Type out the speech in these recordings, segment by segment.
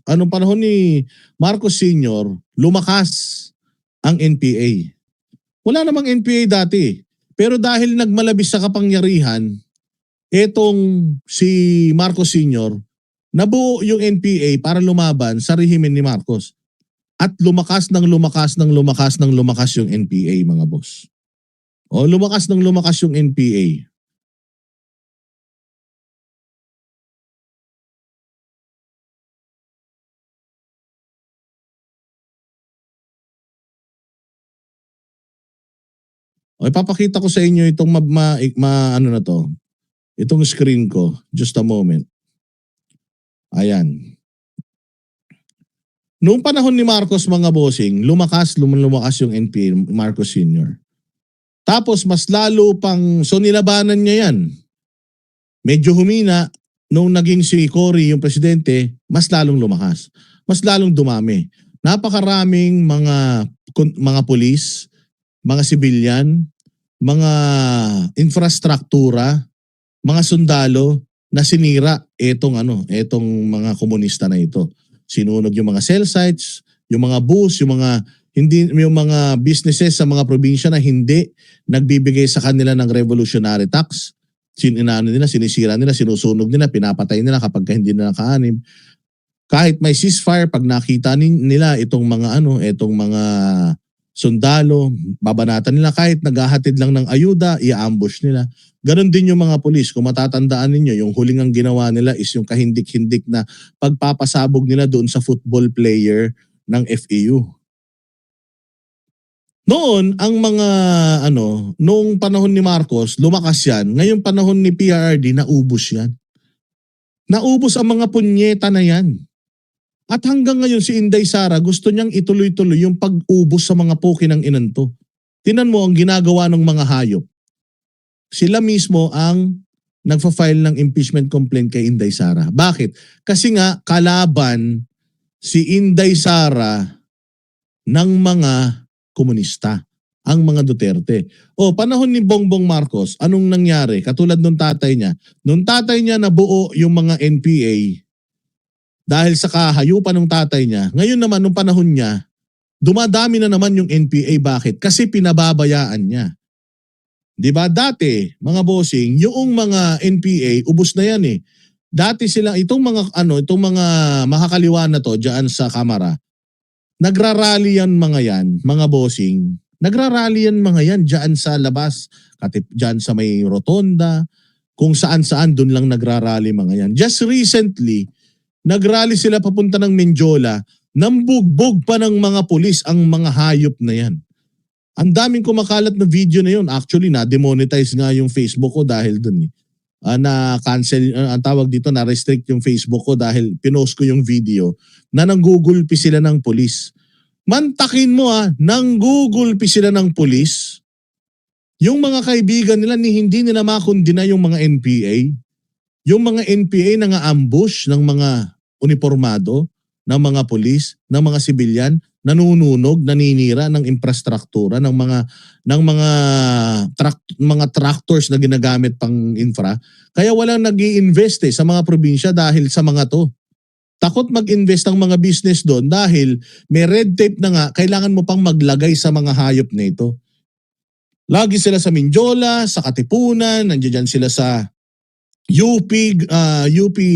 anong panahon ni Marcos Sr., lumakas ang NPA. Wala namang NPA dati. Pero dahil nagmalabis sa kapangyarihan, etong si Marcos Sr., nabuo yung NPA para lumaban sa rehimen ni Marcos. At lumakas ng lumakas ng lumakas ng lumakas yung NPA, mga boss. O lumakas ng lumakas yung NPA. O ipapakita ko sa inyo itong ano na to. Itong screen ko. Just a moment. Ayan. Noong panahon ni Marcos, mga bossing, lumakas yung NPA, Marcos Sr. Tapos mas lalo pang, so nilabanan niya yan. Medyo humina, nung naging si Cory yung presidente, mas lalong lumakas. Mas lalong dumami. Napakaraming mga pulis, mga sibilyan, mga infrastruktura, mga sundalo na sinira etong mga komunista na ito. Sinunog yung mga cell sites, yung mga bus, yung mga businesses sa mga probinsya na hindi nagbibigay sa kanila ng revolutionary tax. Sinisira nila, sinusunog nila, pinapatay nila kapag hindi nila kaanim. Kahit may ceasefire, pag nakita nila itong mga sundalo, babanatan nila, kahit naghahatid lang ng ayuda, i-ambush nila. Ganon din yung mga pulis. Kung matatandaan ninyo, yung huling ang ginawa nila is yung kahindik-hindik na pagpapasabog nila doon sa football player ng FEU. Noon, noong panahon ni Marcos, lumakas yan. Ngayong panahon ni PRRD, naubos yan. Naubos ang mga punyeta na yan. At hanggang ngayon si Inday Sara gusto niyang ituloy-tuloy yung pag-ubos sa mga poke ng inanto. Tinan mo ang ginagawa ng mga hayop. Sila mismo ang nagfa-file ng impeachment complaint kay Inday Sara. Bakit? Kasi nga kalaban si Inday Sara ng mga komunista, ang mga Duterte. O panahon ni Bongbong Marcos, anong nangyari? Katulad nung tatay niya. Nung tatay niya nabuo yung mga NPA, dahil sa kahayupan ng tatay niya, ngayon naman nung panahon niya, dumadami na naman yung NPA. Bakit? Kasi pinababayaan niya. 'Di ba? Dati, mga bossing, yung mga NPA, ubos na yan eh. Dati sila, itong mga makakaliwa na to diyan sa kamera, nagrarally yan mga bossing. Nagrarally yan mga yan diyan sa labas, diyan sa may rotonda, kung saan-saan doon lang nagrarally mga yan. Just recently, nagrally sila papunta ng Menjola, nambugbog pa ng mga pulis ang mga hayop na yan. Ang daming kumakalat na video na yun. Actually, na-demonetize nga yung Facebook ko dahil dun. Na-cancel, ang tawag dito, na-restrict yung Facebook ko dahil pinost ko yung video na nanggugulpi sila ng pulis. Mantakin mo nanggugulpi sila ng pulis. Yung mga kaibigan nila hindi nila makundina yung mga NPA. Yung mga NPA na ambush ng mga uniformado, ng mga pulis, ng mga sibilyan, nanununog, naninira ng infrastruktura ng mga tractors na ginagamit pang infra. Kaya walang nag-i-invest sa mga probinsya dahil sa mga to. Takot mag-invest ang mga business doon dahil may red tape na nga, kailangan mo pang maglagay sa mga hayop na ito. Lagi sila sa Minjola, sa Katipunan, nandiyan sila sa UP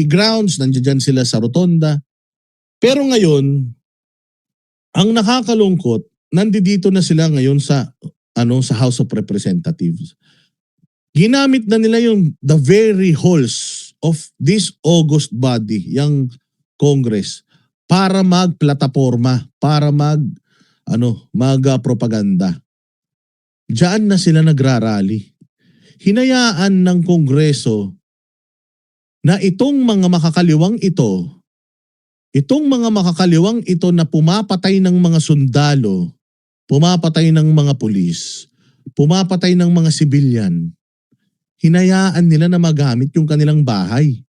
grounds, nandiyan sila sa Rotonda. Pero ngayon, ang nakakalungkot, nandito na sila ngayon sa House of Representatives. Ginamit na nila the very halls of this august body, yung Congress, para magplataporma, para mag-propaganda. Diyan na sila nagrarally. Hinayaan ng Kongreso na itong mga makakaliwang ito na pumapatay ng mga sundalo, pumapatay ng mga pulis, pumapatay ng mga sibilyan, hinayaan nila na magamit yung kanilang bahay.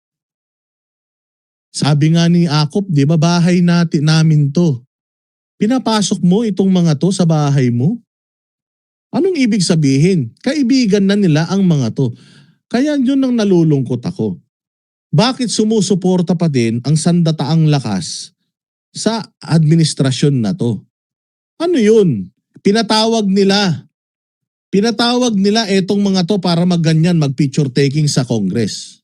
Sabi nga ni Akop, di ba, bahay namin to. Pinapasok mo itong mga to sa bahay mo? Anong ibig sabihin? Kaibigan na nila ang mga to. Kaya yun ang nalulungkot ako. bakit sumusuporta pa din ang sandataang lakas sa administrasyon na to? Ano yun? Pinatawag nila etong mga to para magganyan, mag-picture taking sa Congress.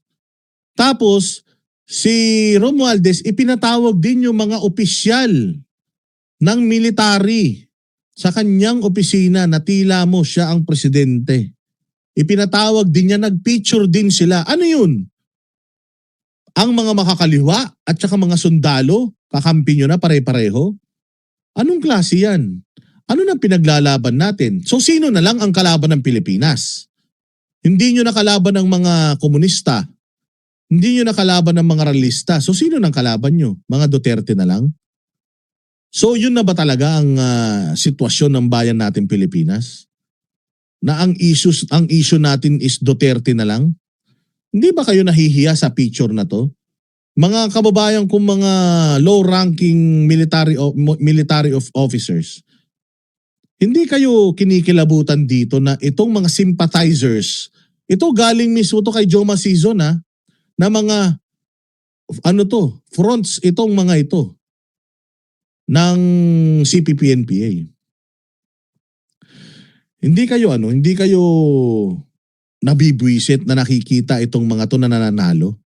Tapos, si Romualdez, ipinatawag din yung mga opisyal ng military sa kanyang opisina na tila mo siya ang presidente. Ipinatawag din niya, nag-picture din sila. Ano yun? Ang mga makakaliwa at saka mga sundalo, kakampi nyo na pare-pareho? Anong klase yan? Ano nang pinaglalaban natin? So sino na lang ang kalaban ng Pilipinas? Hindi nyo na kalaban ng mga komunista. Hindi nyo na kalaban ng mga realista. So sino nang kalaban nyo? Mga Duterte na lang? So yun na ba talaga ang sitwasyon ng bayan natin Pilipinas? Na ang issue natin is Duterte na lang? Hindi ba kayo nahihiya sa picture na to? Mga kababayan kong mga low-ranking military officers, hindi kayo kinikilabutan dito na itong mga sympathizers, ito galing mismo to kay Joma Sison na mga fronts itong mga ito ng CPP-NPA. Hindi kayo nabibwisit na nakikita itong mga to na nananalo?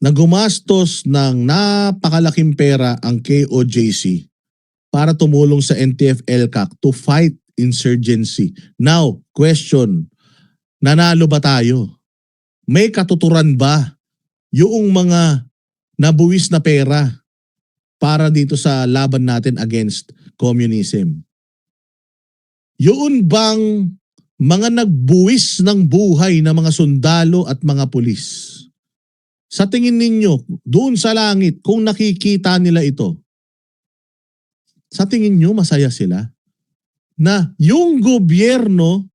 Na gumastos ng napakalaking pera ang KOJC para tumulong sa NTF-ELCAC to fight insurgency. Now, question, nanalo ba tayo? May katuturan ba yung mga nabuwis na pera para dito sa laban natin against communism? Yun bang mga nagbuwis ng buhay na mga sundalo at mga pulis? Sa tingin ninyo, doon sa langit, kung nakikita nila ito, sa tingin nyo masaya sila? Na yung gobyerno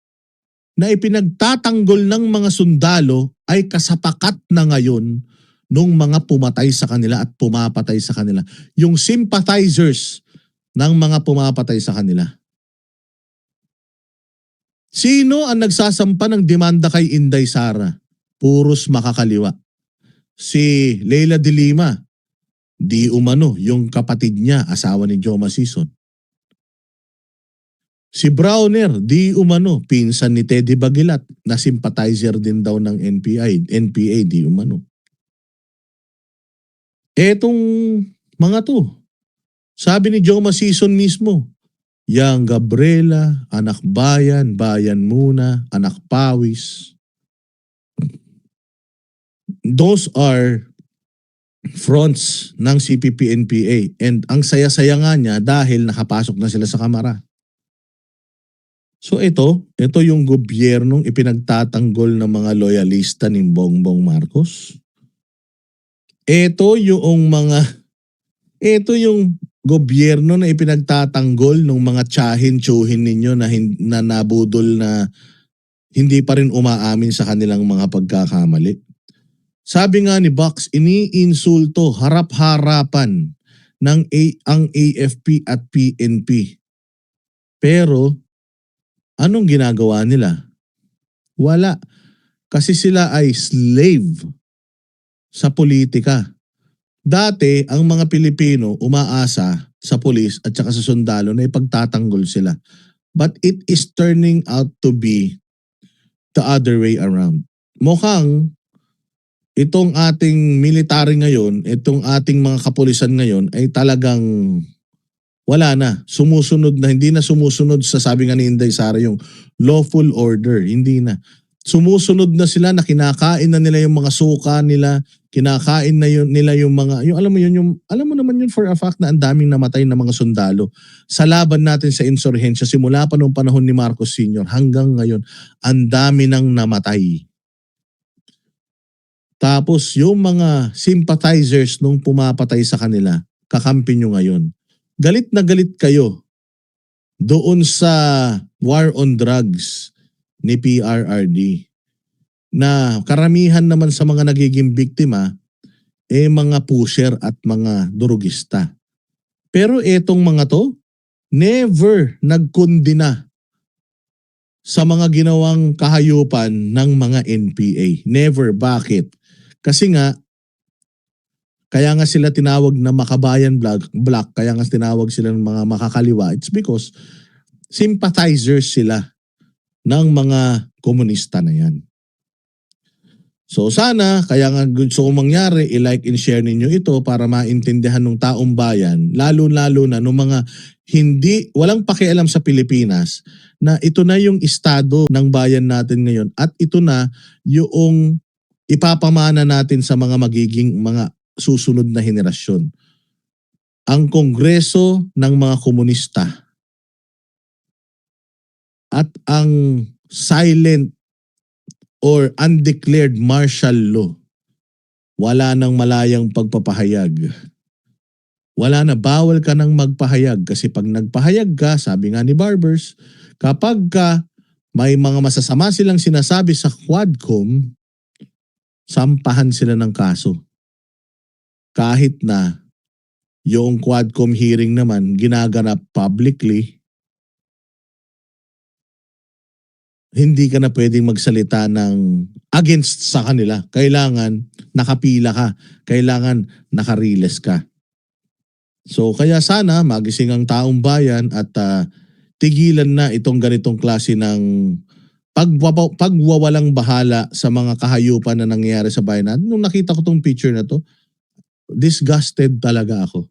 na ipinagtatanggol ng mga sundalo ay kasapakat na ngayon nung mga pumatay sa kanila at pumapatay sa kanila. Yung sympathizers ng mga pumapatay sa kanila. Sino ang nagsasampa ng demanda kay Inday Sara? Puros makakaliwa. Si Leila de Lima, di umano yung kapatid niya, asawa ni Joma Sison. Si Browner, di umano, pinsan ni Teddy Bagilat, na sympathizer din daw ng NPA, di umano. Etong mga to, sabi ni Joma Sison mismo, yang Gabriela, anak bayan, bayan muna, anak pawis. Those are fronts ng CPP-NPA. And ang saya-saya nga niya dahil nakapasok na sila sa kamara. So ito yung gobyernong ipinagtatanggol ng mga loyalista ni Bongbong Marcos. Ito yung gobyerno na ipinagtatanggol ng mga tsahin-tsuhin ninyo na nabudol na hindi pa rin umaamin sa kanilang mga pagkakamali. Sabi nga ni Box, iniinsulto harap-harapan ang AFP at PNP. Pero anong ginagawa nila? Wala. Kasi sila ay slave sa politika. Dati, ang mga Pilipino umaasa sa pulis at saka sa sundalo na ipagtatanggol sila. But it is turning out to be the other way around. Mukhang itong ating military ngayon, itong ating mga kapulisan ngayon ay talagang wala na. Sumusunod na, hindi na sumusunod sa sabi nga ni Inday Sara yung lawful order. Hindi na. Sumusunod na sila na kinakain na nila yung mga suka nila, kinakain na nila yung mga, alam mo naman yun for a fact na ang daming namatay na mga sundalo. Sa laban natin sa insurhensya, simula pa noong panahon ni Marcos Sr. hanggang ngayon, ang dami nang namatay. Tapos yung mga sympathizers nung pumapatay sa kanila, kakampi nyo ngayon. Galit na galit kayo doon sa war on drugs ni PRRD na karamihan naman sa mga nagiging biktima mga pusher at mga durugista. Pero etong mga to, never nagkondina sa mga ginawang kahayupan ng mga NPA. Never. Bakit? Kasi nga, kaya nga sila tinawag na makabayan black, kaya nga tinawag sila ng mga makakaliwa. It's because sympathizers sila ng mga komunista na yan. So sana, kaya nga gusto kong mangyari, i-like and share ninyo ito para maintindihan ng taong bayan, lalo-lalo na ng mga walang pakialam sa Pilipinas, na ito na yung estado ng bayan natin ngayon at ito na yung ipapamana natin sa mga magiging mga susunod na henerasyon. Ang Kongreso ng mga komunista at ang silent or undeclared martial law, wala nang malayang pagpapahayag. Wala na, bawal ka nang magpahayag kasi pag nagpahayag ka, sabi nga ni Barbers, kapag may mga masasama silang sinasabi sa Quadcom, sampahan sila ng kaso. Kahit na yung Quadcom hearing naman ginaganap publicly, hindi ka na pwedeng magsalita ng against sa kanila. Kailangan nakapila ka. Kailangan nakariles ka. So kaya sana magising ang taong bayan at tigilan na itong ganitong klase ng pagwawalang bahala sa mga kahayupan na nangyayari sa bayan natin. Nung nakita ko tong picture na to, disgusted talaga ako.